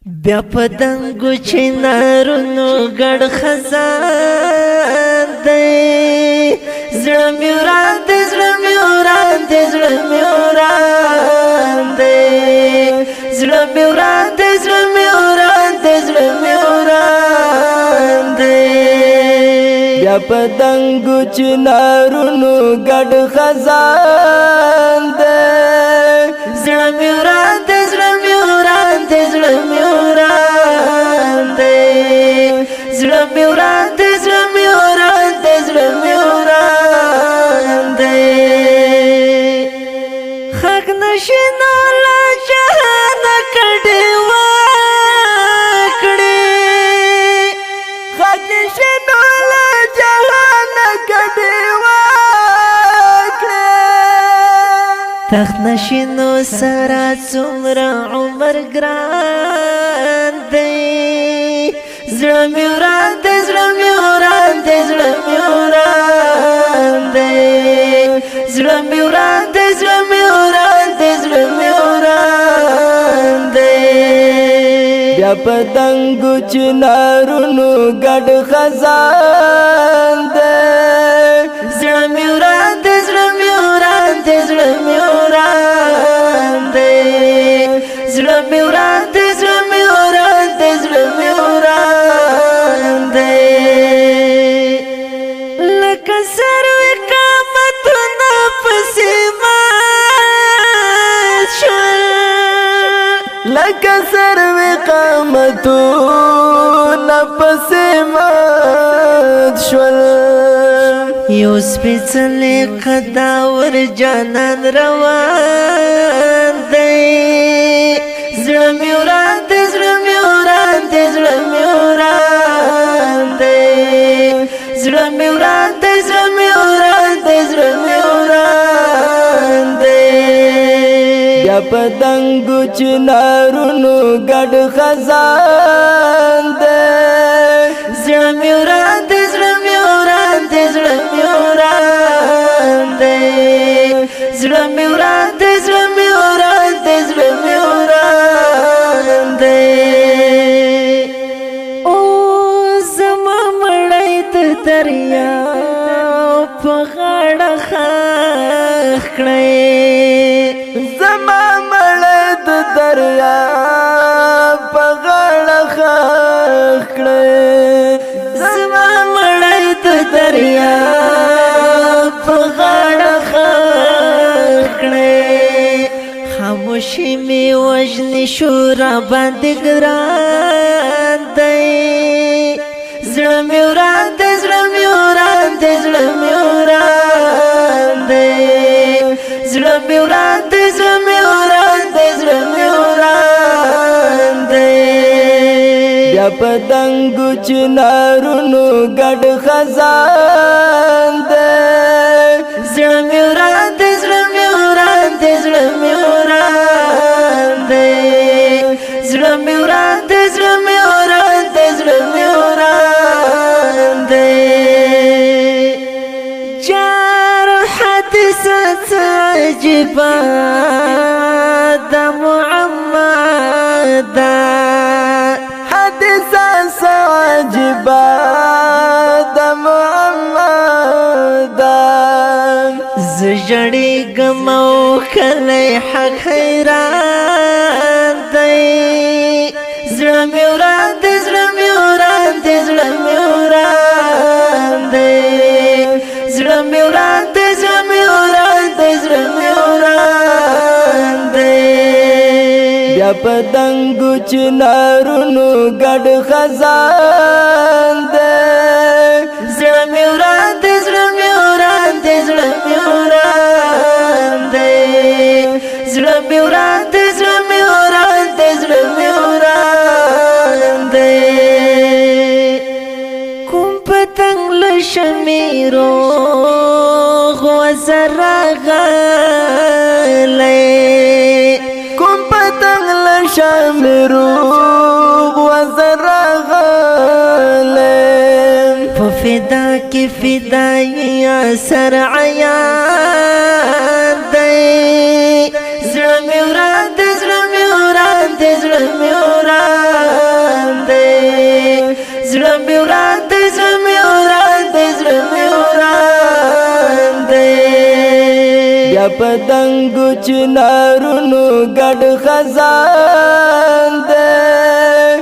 بیا پدنګو چنارونو ګډ خزان دی زړه مې وران دی زړه مې وران دی زړه مې وران دی زړه مې وران دی زړه مې وران دی زړه مې وران دی بیا پدنګو چنارونو ګډ خزان دی زړه مې وران دی زړه مې وران دی زړه مې وران دی زړه مې وران دی زړه مې وران دی زړه مې وران دی خاک نشي نو لا جهان کړي وکړي خاک نشي نو لا جهان کړي تخت نشینو سرا څومره عمر ګران دی زړه مې وران دی زړه مې وران دی زړه مې وران دی زړه مې وران دی زړه مې وران دی زړه مې وران دی بیا پتنګو چنارونو ګډ خزان دی زړه مې وران دی زړه مې وران دی زړه مې وران دی زړه مې وران دی زړه مې وران دی زړه مې وران دی لکه سروې قامتونه پسې مات شول لکه سروې قامتونه پسې مات شول یو سپېڅلی قداور جانان روان دی زړه مې وران دی زړه مې وران دی زړه مې وران دی زړه مې وران دی زړه مې وران دی زړه مې وران دی بیا پتنګو چنارونو ګډ خزان دی زړه مې وران دی زړه مې وران دی زړه مې وران دی زړه مې وران دی زړه مې وران دی زړه مې وران دی او زما مړی د دریاب په غاړه ښخ کړی زما مړی د دریاب په غاړه ښخ کړی زما مړی د دریاب په غاړه ښخ کړی خاموشي مې وژني شورا باندې ګران دی زړه مې وران دی زړه مې وران دی زړه مې وران دی زړه مې وران دی زړه مې وران دی زړه مې وران دی بیا پتنګو چنارونو ګډ خزان دی زړه مې وران دی زړه مې وران دی زړه مې وران دی زړه مې وران دی زړه مې وران دی زړه مې وران دی حادثة عجيبة دا محمد حادثة عجيبة دا محمد زجړې ګمو کله حق حیران دی زړه مې وران دی زړه مې وران دی زړه مې وران دی زړه مې وران دی زړه مې وران دی زړه مې وران دی بیا پتنګو چنارونو ګډ خزان دی زړه مې وران دی زړه مې وران دی زړه مې وران دی زړه مې وران دی زړه مې وران دی زړه مې وران دی کوم پتنګ له شمیرو زرغلی کوم پتنګ له شمیرو زرغلی په فدا کې فدای اثر عیان دی زړه مې وران دی زړه مې وران دی زړه مې وران پدنګو چنارونو ګډ خزان دی